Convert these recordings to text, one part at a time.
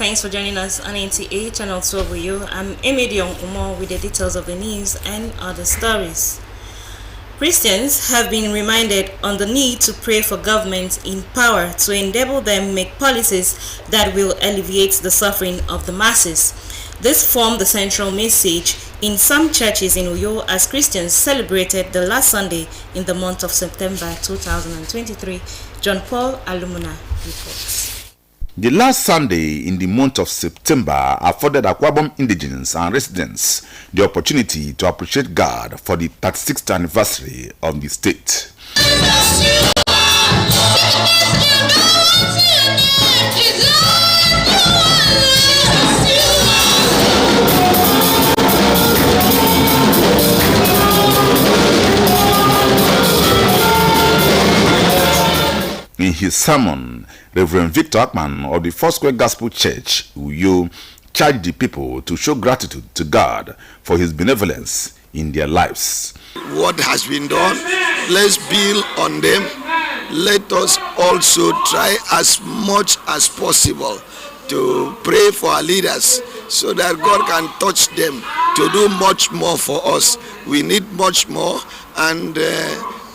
thanks for joining us on NTA Channel 12 with you. I'm Emedion Umo with the details of the news and other stories. Christians have been reminded on the need to pray for governments in power to enable them make policies that will alleviate the suffering of the masses. This formed the central message in some churches in Uyo as Christians celebrated the last Sunday in the month of September 2023. John Paul Alumuna reports. The last Sunday in the month of September afforded Akwa Ibom indigents and residents the opportunity to appreciate God for the 36th anniversary of the state. In his sermon, Reverend Victor Akman of the Foursquare Gospel Church, Uyo, charged the people to show gratitude to God for his benevolence in their lives. What has been done, let's build on them. Let us also try as much as possible to pray for our leaders so that God can touch them to do much more for us. We need much more, and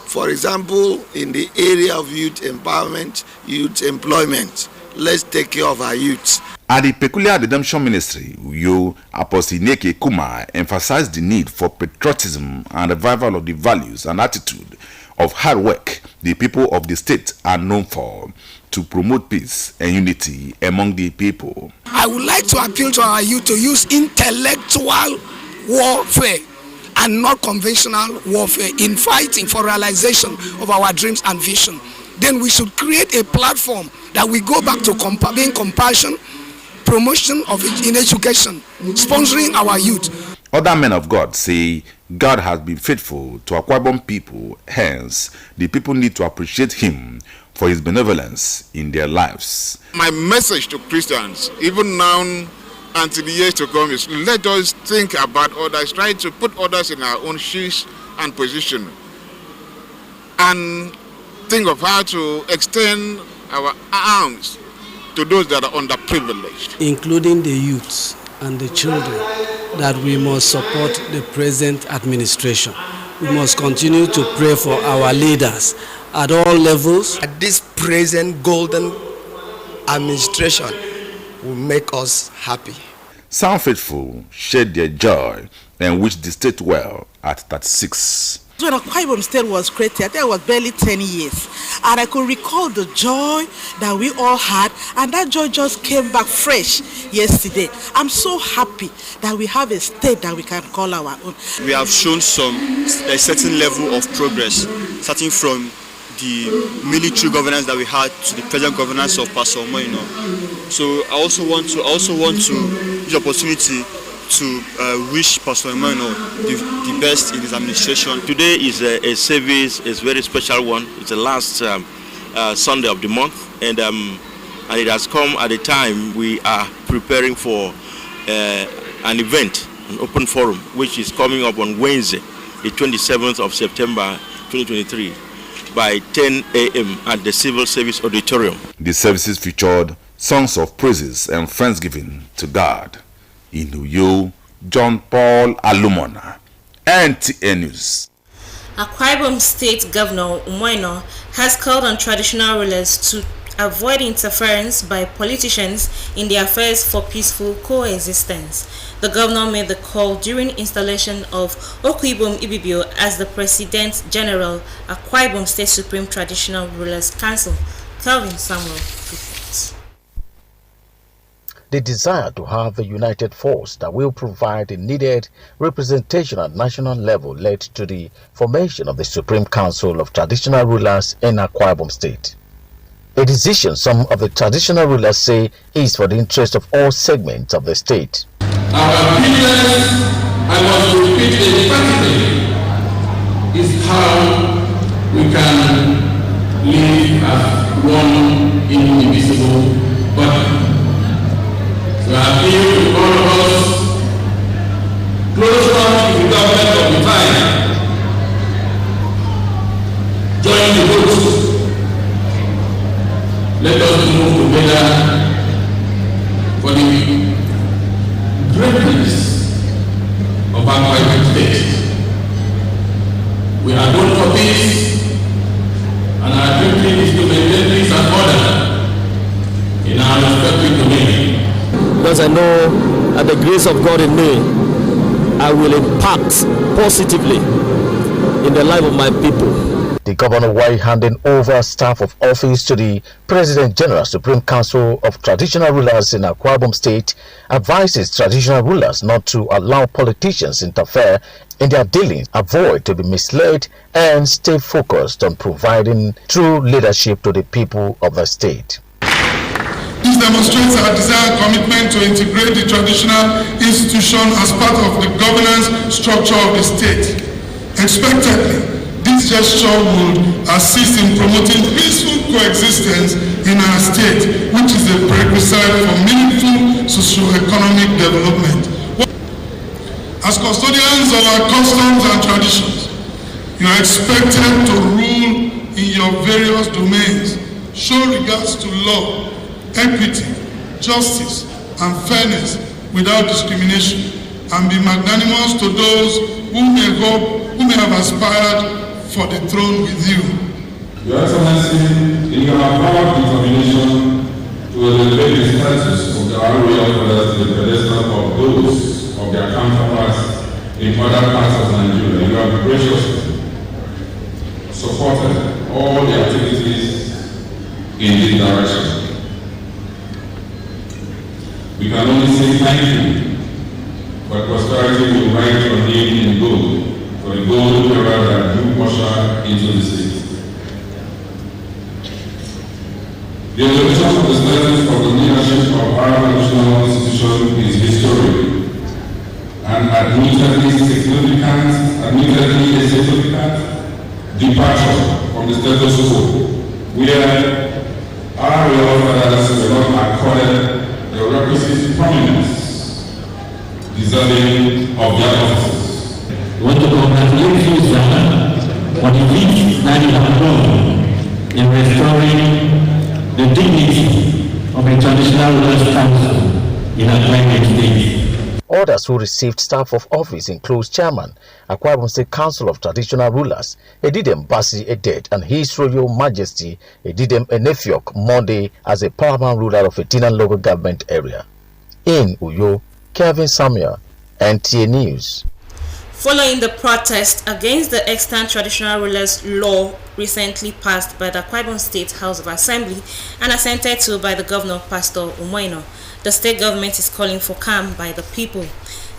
for example, in the area of youth empowerment, youth employment, let's take care of our youth. At the Peculiar Redemption Ministry, Uyo, Apostle Neke Kuma emphasized the need for patriotism and revival of the values and attitude of hard work the people of the state are known for, to promote peace and unity among the people. I would like to appeal to our youth to use intellectual warfare and not conventional warfare in fighting for realization of our dreams and vision. Then we should create a platform that we go back to being compassion, promotion of in education, sponsoring our youth. Other men of God say God has been faithful to Akwa Ibom people, hence the people need to appreciate him for his benevolence in their lives. My message to Christians, even now until the years to come, is let us think about others, try to put others in our own shoes and position, and think of how to extend our arms to those that are underprivileged, including the youths and the children, that we must support the present administration. We must continue to pray for our leaders at all levels. At this present golden administration will make us happy. Some faithful shared their joy and wished the state well at 36. When Akwa Ibom State was created, I think it was barely 10 years. And I could recall the joy that we all had, and that joy just came back fresh yesterday. I'm so happy that we have a state that we can call our own. We have shown a certain level of progress, starting from the military governance that we had to the present governance of Pastor Omoino. So I also want to use the opportunity to wish Pastor Omoino the best in his administration. Today is a service, is a very special one. It's the last Sunday of the month, and it has come at a time we are preparing for an event, an open forum, which is coming up on Wednesday, the 27th of September 2023. By 10 a.m. at the Civil Service Auditorium. The services featured songs of praises and thanksgiving to God. In Uyo, John Paul Alumuna, NTA News. Akwa Ibom State Governor Umoino has called on traditional rulers to avoid interference by politicians in the affairs for peaceful coexistence. The governor made the call during installation of Okwu Ibom Ibibio as the President General, Akwa Ibom State Supreme Traditional Rulers Council. Calvin Samuel reports. They desire to have a united force that will provide the needed representation at national level led to the formation of the Supreme Council of Traditional Rulers in Akwa Ibom State. A decision some of the traditional rulers say is for the interest of all segments of the state. Our business, I want to repeat it emphatically, is how we can live as one indivisible body. So I appeal to all of us, closer to the government of the time, join the vote. Let us move together for the We are known for peace, and our duty is to maintain peace and order in our respective domain. Because I know that the grace of God in me, I will impact positively in the life of my people. The governor, while handing over staff of office to the President General Supreme Council of Traditional Rulers in Akwa Ibom State, advises traditional rulers not to allow politicians interfere in their dealings, avoid to be misled, and stay focused on providing true leadership to the people of the state. This demonstrates our desire and commitment to integrate the traditional institution as part of the governance structure of the state. Expectedly, this gesture would assist in promoting peaceful coexistence in our state, which is a prerequisite for meaningful socio-economic development. As custodians of our customs and traditions, you are expected to rule in your various domains, show regards to law, equity, justice, and fairness without discrimination, and be magnanimous to those who may have aspired for the throne with you. Your Excellency, in your avowed determination to elevate the status of the royal fathers to the pedestal of those of their counterparts in other parts of Nigeria, you have graciously supported all the activities in this direction. We can only say thank you, but prosperity will write your name in gold for the golden era that you usher into the state. The evolution of the status of the leadership of our national institution is historic and admittedly a significant departure from the status quo, where our royal fathers were not accorded the requisite prominence deserving of their offices. We want to congratulate you, sir, on the feat that you have done in restoring the dignity of a traditional rulers council in Akwa Ibom State. Others who received staff of office include Chairman, Akwa Ibom State Council of Traditional Rulers, Edidem Basi Edet, and His Royal Majesty Edidem Enefiok Monday as a paramount ruler of Etinan local government area. In Uyo, Kevin Samuel, NTA News. Following the protest against the extant traditional rulers law recently passed by the Akwa Ibom State House of Assembly and assented to by the Governor Pastor Umoino, the state government is calling for calm by the people.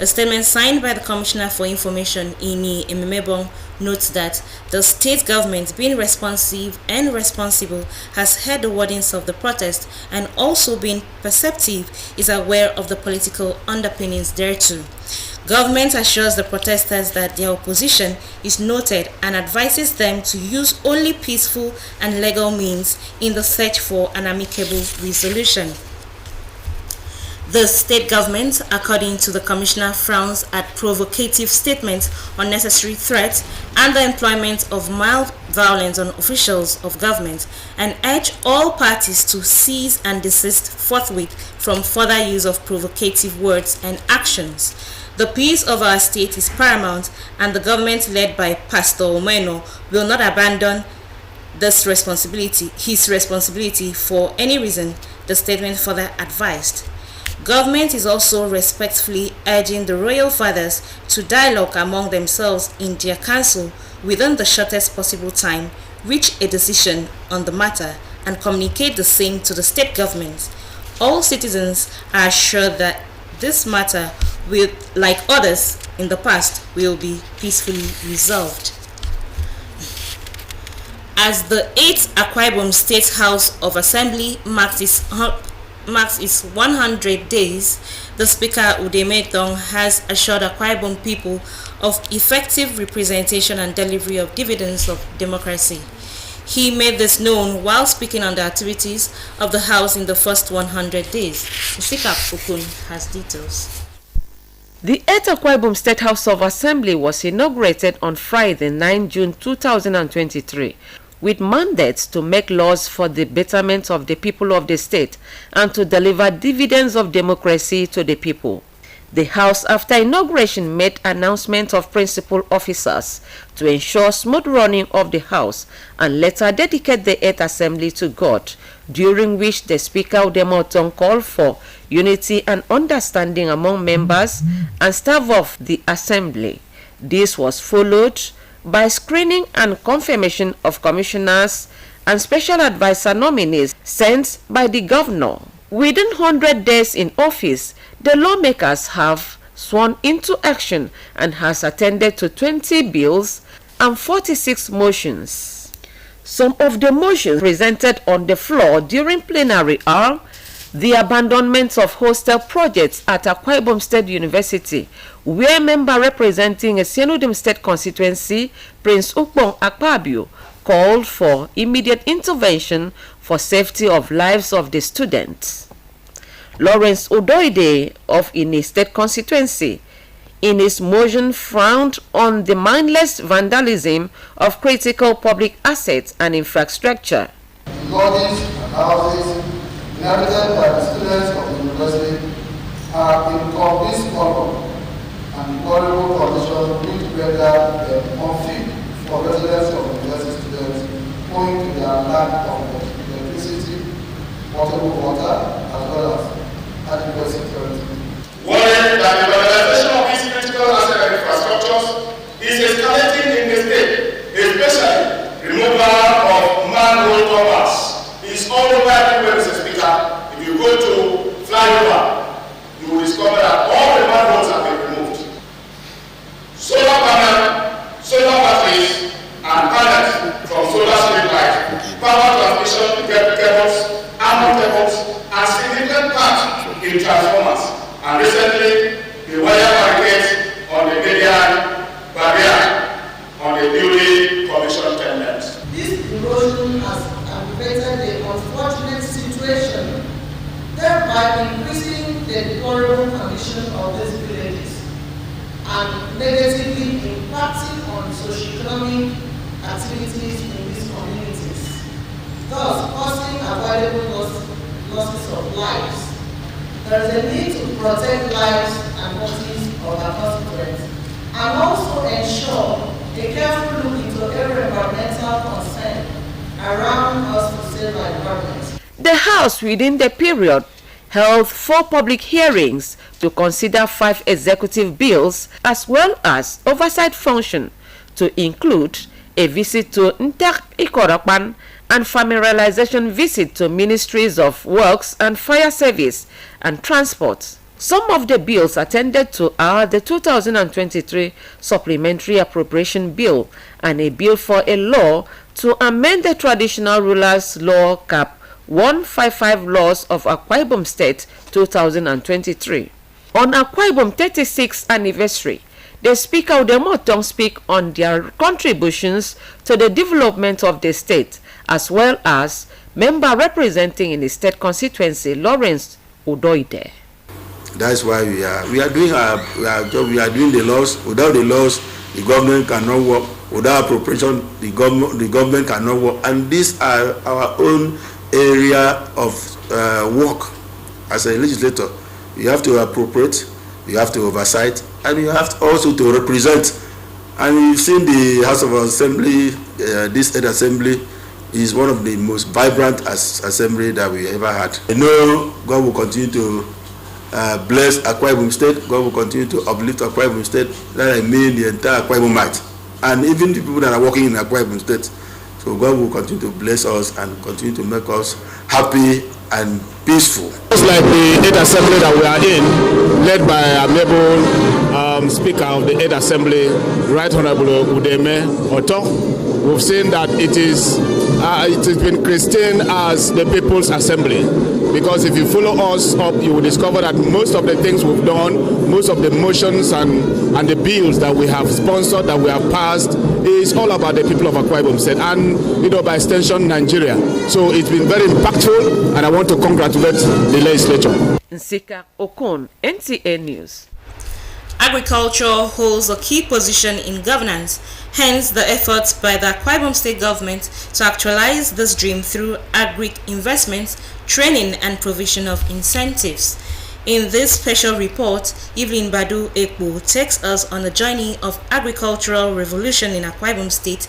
A statement signed by the Commissioner for Information, Ini Ememebong, notes that the state government, being responsive and responsible, has heard the wordings of the protest and also being perceptive is aware of the political underpinnings thereto. Government assures the protesters that their opposition is noted and advises them to use only peaceful and legal means in the search for an amicable resolution. The state government, according to the Commissioner, frowns at provocative statements, unnecessary threats, and the employment of mild violence on officials of government, and urge all parties to cease and desist forthwith from further use of provocative words and actions. The peace of our state is paramount, and the government led by Pastor Umoino will not abandon his responsibility for any reason, the statement further advised. Government is also respectfully urging the royal fathers to dialogue among themselves in their council within the shortest possible time, reach a decision on the matter, and communicate the same to the state government. All citizens are assured that this matter will, like others in the past, will be peacefully resolved. As the 8th Akwa Ibom State House of Assembly marks its 100 days, the Speaker Udeme Dong has assured Akwa Ibom people of effective representation and delivery of dividends of democracy. He made this known while speaking on the activities of the House in the first 100 days. Sikap Okun has details. The 8th Akwa Ibom State House of Assembly was inaugurated on Friday, 9 June 2023, with mandates to make laws for the betterment of the people of the state and to deliver dividends of democracy to the people. The House, after inauguration, made announcement of principal officers to ensure smooth running of the House and later dedicate the 8th Assembly to God, during which the Speaker Udemo Oton called for unity and understanding among members and staff of the Assembly. This was followed by screening and confirmation of commissioners and special advisor nominees sent by the governor. Within 100 days in office, the lawmakers have sworn into action and has attended to 20 bills and 46 motions. Some of the motions presented on the floor during plenary are the abandonment of hostel projects at Akwa Ibom State University, where member representing a Senudim State constituency, Prince Ukpong Akpabio, called for immediate intervention for safety of lives of the students. Lawrence Udoide of Ini State constituency, in his motion, frowned on the mindless vandalism of critical public assets and infrastructure. Lodges and houses inhabited by the students of the university are in complete squalor and deplorable condition which render them unfit for residents of university students owing to their lack of electricity, potable water, as well as adequate security. Worried that the modernization of these critical asset and infrastructures is escalating in the state, especially removal of manhole covers. It's all over everywhere, Mr. Speaker. If you go to flyover, you will discover that all the manholes have been removed. Solar panel, solar batteries, and panels from solar street lights, power transmission cables, armor cables, and significant parts in transformers. And recently, the wire barricades on the median barrier on the newly commissioned tenements. This erosion has aggravated the unfortunate situation, thereby increasing the deplorable condition of these villages and negatively impacting on socio-economic activities in these communities, thus causing avoidable losses of lives. There is a need to protect lives and bodies of our constituents and also ensure a careful look into every environmental concern around us to save our environment. The House, within the period, held 4 public hearings to consider 5 executive bills as well as oversight function, to include a visit to Ntek Ikorakpan and familiarization visit to Ministries of Works and Fire Service and Transport. Some of the bills attended to are the 2023 Supplementary Appropriation Bill and a bill for a law to amend the Traditional Rulers Law Cap 155 laws of Akwa Ibom State 2023. On Akwa Ibom 36th anniversary, the Speaker Udemo Oton speak on their contributions to the development of the state, as well as member representing in the state constituency, Lawrence Udoide. That's why we are doing our job. We are doing the laws. Without the laws, the government cannot work. Without appropriation, the government cannot work. And these are our own area of work. As a legislator, you have to appropriate, you have to oversight, and you have to also to represent. And you've seen the House of Assembly, this State Assembly is one of the most vibrant assembly that we ever had. I know God will continue to bless Akwa Ibom State. God will continue to uplift Akwa Ibom State. That I mean the entire Akwa Ibomite, and even the people that are working in Akwa Ibom State. So God will continue to bless us and continue to make us happy and peaceful. Just like the 8th Assembly that we are in, led by our able Speaker of the 8th Assembly, Right Honorable Udemo Oton, we've seen that it has been christened as the People's Assembly, because if you follow us up, you will discover that most of the things we've done, most of the motions and the bills that we have sponsored, that we have passed, is all about the people of Akwa Ibom State and, by extension, Nigeria. So it's been very impactful, and I want to congratulate the legislature. Nsika Okon, NTA News. Agriculture holds a key position in governance, hence the efforts by the Akwa Ibom State government to actualize this dream through agri investments, training and provision of incentives. In this special report, Evelyn Badu Ekpo takes us on a journey of agricultural revolution in Akwa Ibom State,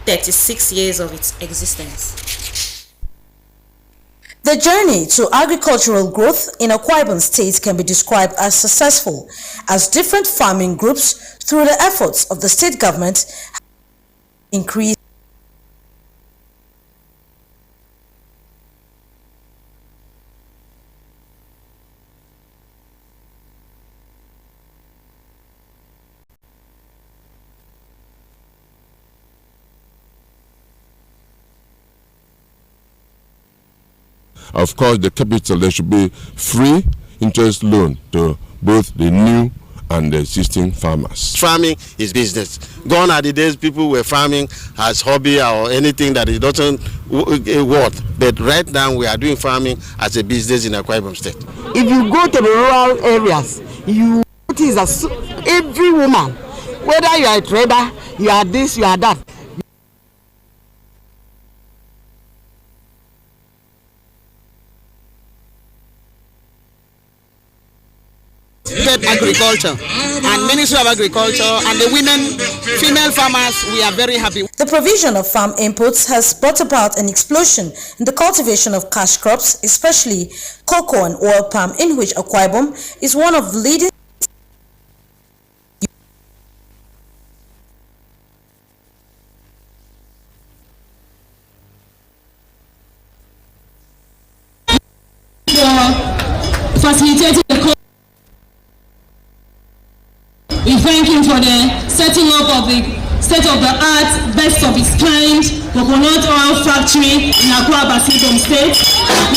36 years of its existence. The journey to agricultural growth in Akwa Ibom State can be described as successful, as different farming groups, through the efforts of the state government, increased Of course, the capital, there should be free interest loan to both the new and the existing farmers. Farming is business. Gone are the days people were farming as hobby or anything that it doesn't worth. But right now we are doing farming as a business in Akwa Ibom State. If you go to the rural areas, you notice that every woman, whether you are a trader, you are this, you are that, agriculture and Ministry of Agriculture and the women, female farmers, we are very happy. The provision of farm inputs has brought about an explosion in the cultivation of cash crops, especially cocoa and oil palm, in which Akwa Ibom is one of the leading. Facilitating the we thank him for the setting up of the state-of-the-art, best of its kind, coconut oil factory in Akwa Ibom State.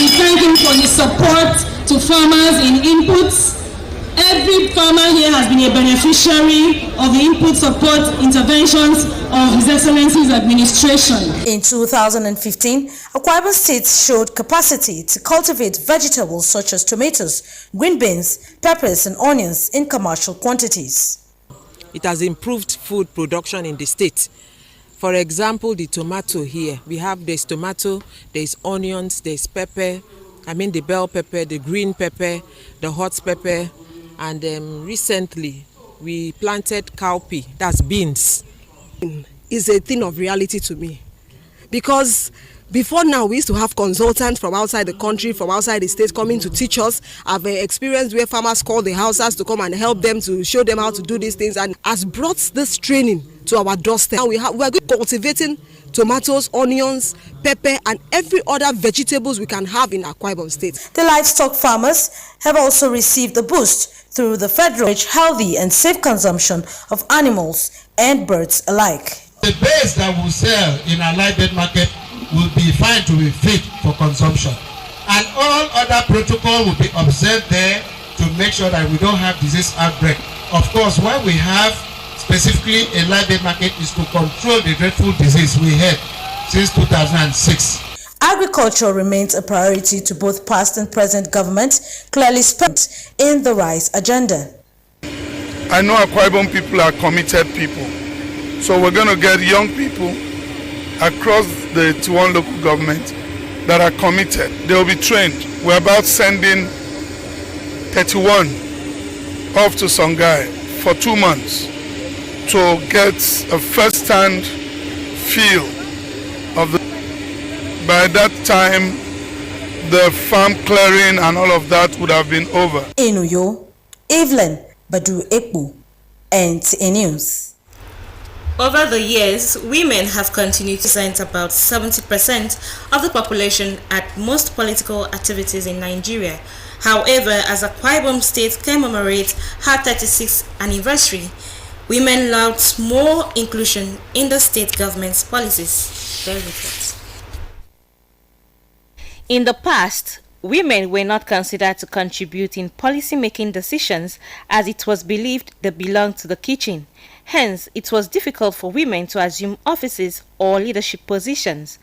We thank him for his support to farmers in inputs. Every farmer here has been a beneficiary of the input support interventions of His Excellency's administration. In 2015, Akwa Ibom State showed capacity to cultivate vegetables such as tomatoes, green beans, peppers and onions in commercial quantities. It has improved food production in the state. For example, the tomato here, there's tomato, there's onions, there's pepper, the bell pepper, the green pepper, the hot pepper, and recently we planted cowpea, that's beans. It's a thing of reality to me, because before now we used to have consultants from outside the country, from outside the state coming to teach us. I've experienced where farmers call the houses to come and help them, to show them how to do these things, and has brought this training to our doorstep. Now we are cultivating tomatoes, onions, pepper and every other vegetables we can have in Akwa Ibom State. The livestock farmers have also received a boost through the federal healthy and safe consumption of animals and birds alike. The base that we sell in our live bird market will be found to be fit for consumption, and all other protocol will be observed there to make sure that we don't have disease outbreak. Of course, what we have specifically a live bird market is to control the dreadful disease we had since 2006. Agriculture remains a priority to both past and present governments, clearly spent in the RISE agenda. I know Akwa Ibom people are committed people, so we're going to get young people across the T1 local government that are committed. They will be trained. We're about sending 31 off to Songhai for 2 months to get a first-hand feel of the. By that time, the farm clearing and all of that would have been over. In Uyo, Evelyn Badu Ekpo, NTA News. Over the years, women have continued to represent about 70% of the population at most political activities in Nigeria. However, as Akwa Ibom State commemorates her 36th anniversary, women laud more inclusion in the state government's policies. Very good. In the past, women were not considered to contribute in policy-making decisions, as it was believed they belonged to the kitchen. Hence, it was difficult for women to assume offices or leadership positions.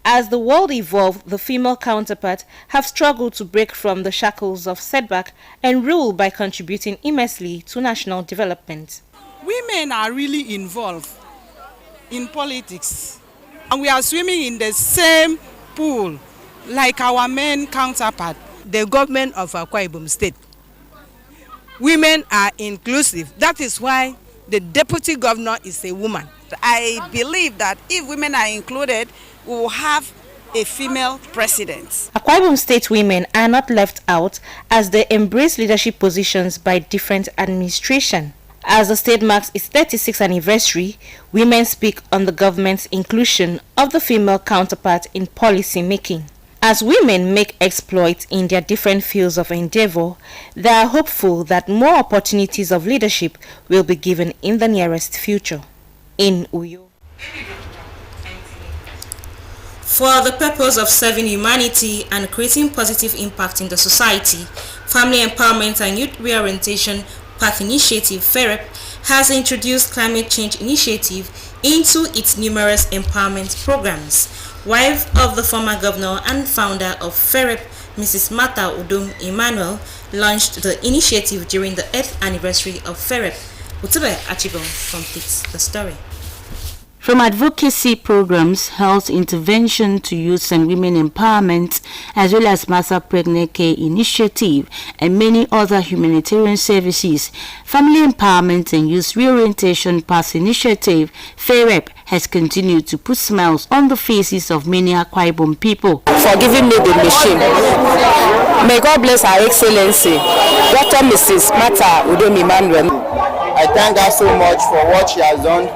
As the world evolved, the female counterpart have struggled to break from the shackles of setback and rule by contributing immensely to national development. Women are really involved in politics, and we are swimming in the same pool like our men counterpart. The government of Akwa Ibom State women are inclusive. That is why the deputy governor is a woman. I believe that if women are included, we will have a female president. Akwa Ibom State women are not left out as they embrace leadership positions by different administration. As the state marks its 36th anniversary, women speak on the government's inclusion of the female counterpart in policy making. As women make exploits in their different fields of endeavor, they are hopeful that more opportunities of leadership will be given in the nearest future. In Uyo, for the purpose of serving humanity and creating positive impact in the society, Family Empowerment and Youth Reorientation Path Initiative FEREP has introduced Climate Change Initiative into its numerous empowerment programs. Wife of the former governor and founder of FEREP, Mrs. Martha Udom Emmanuel, launched the initiative during the 8th anniversary of FEREP. Utube Achibong completes the story. From advocacy programs, health intervention to youth and women empowerment, as well as Masa Pregnant Care Initiative and many other humanitarian services, Family Empowerment and Youth Reorientation Path Initiative, FEREP, has continued to put smiles on the faces of many Akwa Ibom people. For giving me the machine. May God bless Her Excellency, Dr. Mrs. Martha Udom Emmanuel. I thank her so much for what she has done,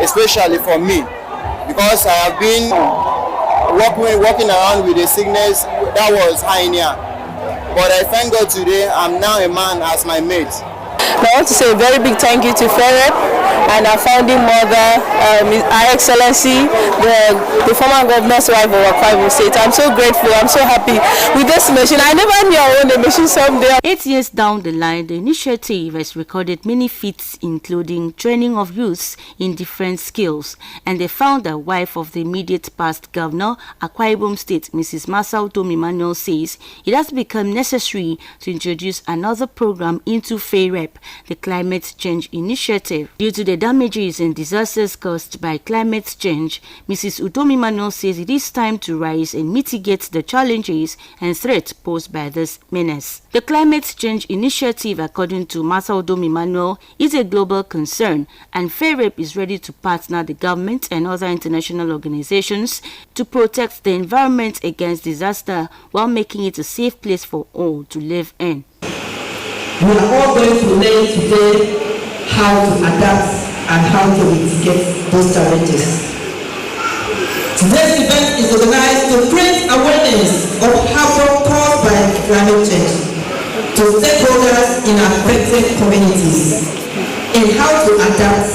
especially for me, because I have been walking around with a sickness that was hernia. But I thank God today I'm now a man as my mate. I want to say a very big thank you to FEREP and our founding mother, Her Excellency, the former governor's wife of Akwa Ibom State. I'm so grateful, I'm so happy with this machine. I never knew I owned a machine someday. 8 years down the line, the initiative has recorded many feats, including training of youths in different skills. And the founder, wife of the immediate past governor, Akwa Ibom State, Mrs. Martha Udom Emmanuel, says it has become necessary to introduce another program into FEREP, the Climate Change Initiative. Due to the damages and disasters caused by climate change, Mrs. Udom Emmanuel says it is time to rise and mitigate the challenges and threats posed by this menace. The Climate Change Initiative, according to Martha Udom Emmanuel, is a global concern, and FEREP is ready to partner the government and other international organizations to protect the environment against disaster while making it a safe place for all to live in. We are all going to learn today how to adapt and how to mitigate those challenges. Today's event is organized to create awareness of havoc caused by climate change to stakeholders in affected communities in how to adapt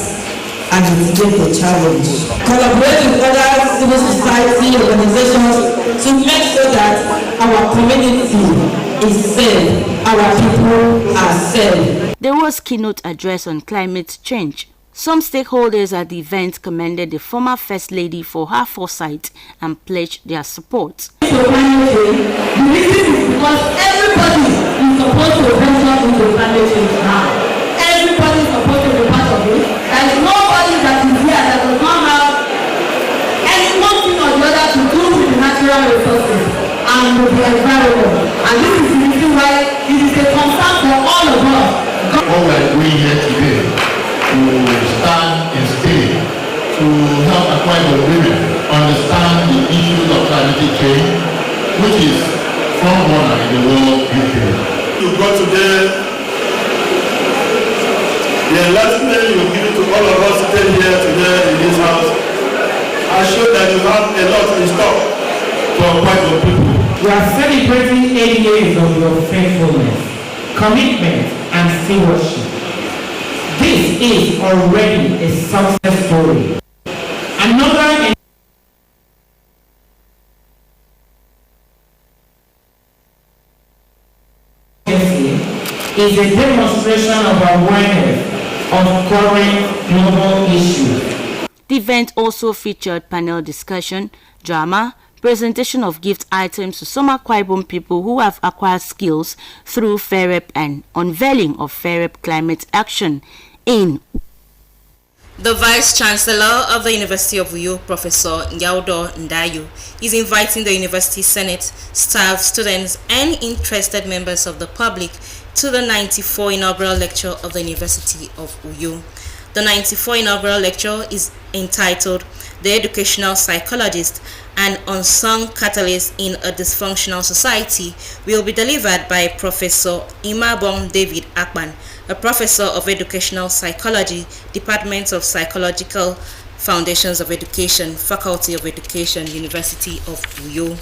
and mitigate the challenge. Collaborate with other civil society organizations to make sure that our community is safe, our people are safe. There was keynote address on climate change. Some stakeholders at the event commended the former First Lady for her foresight and pledged their support. The reason is because everybody is supposed to venture into climate change now. Everybody is supposed to be part of it. There is nobody that is here that does not have any one thing or the other to do with the natural resources and with the environment. And this is the reason why it is a concern for all of us. What we are doing here today to stand in state to help Akwa Ibom women understand the issues of climate change, which is front runner in the world UK. You go today, the enlightenment you give to all of us sitting here today in this house, I show that you have a lot in stock for Akwa Ibom people. We are celebrating 8 years of your faithfulness, commitment, and stewardship. This is already a success story. Another is a demonstration of awareness of current global issues. The event also featured panel discussion, drama, presentation of gift items to some Akwa Ibom people who have acquired skills through FEREP and unveiling of FEREP climate action. In the Vice Chancellor of the University of Uyo, Professor Nyaudo Ndayo, is inviting the University Senate, staff, students, and interested members of the public to the 94th inaugural lecture of the University of Uyo. The 94th inaugural lecture is entitled The Educational Psychologist, an Unsung Catalyst in a Dysfunctional Society, will be delivered by Professor Imabong David Akpan, a professor of educational psychology, Department of Psychological Foundations of Education, Faculty of Education, University of Uyo.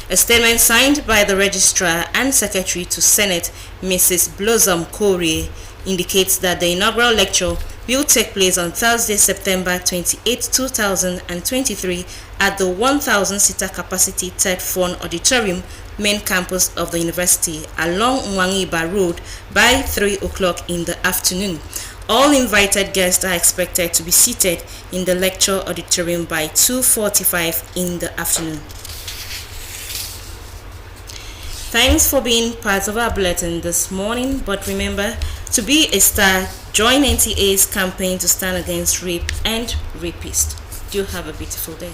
A statement signed by the Registrar and Secretary to Senate, Mrs. Blossom Corey, indicates that the inaugural lecture will take place on Thursday, September 28, 2023 at the 1,000-seater capacity Third Fund Auditorium, main campus of the university, along Mwangiba Road by 3 o'clock in the afternoon. All invited guests are expected to be seated in the lecture auditorium by 2:45 in the afternoon. Thanks for being part of our bulletin this morning, but remember to be a star. Join NTA's campaign to stand against rape and rapists. Do have a beautiful day.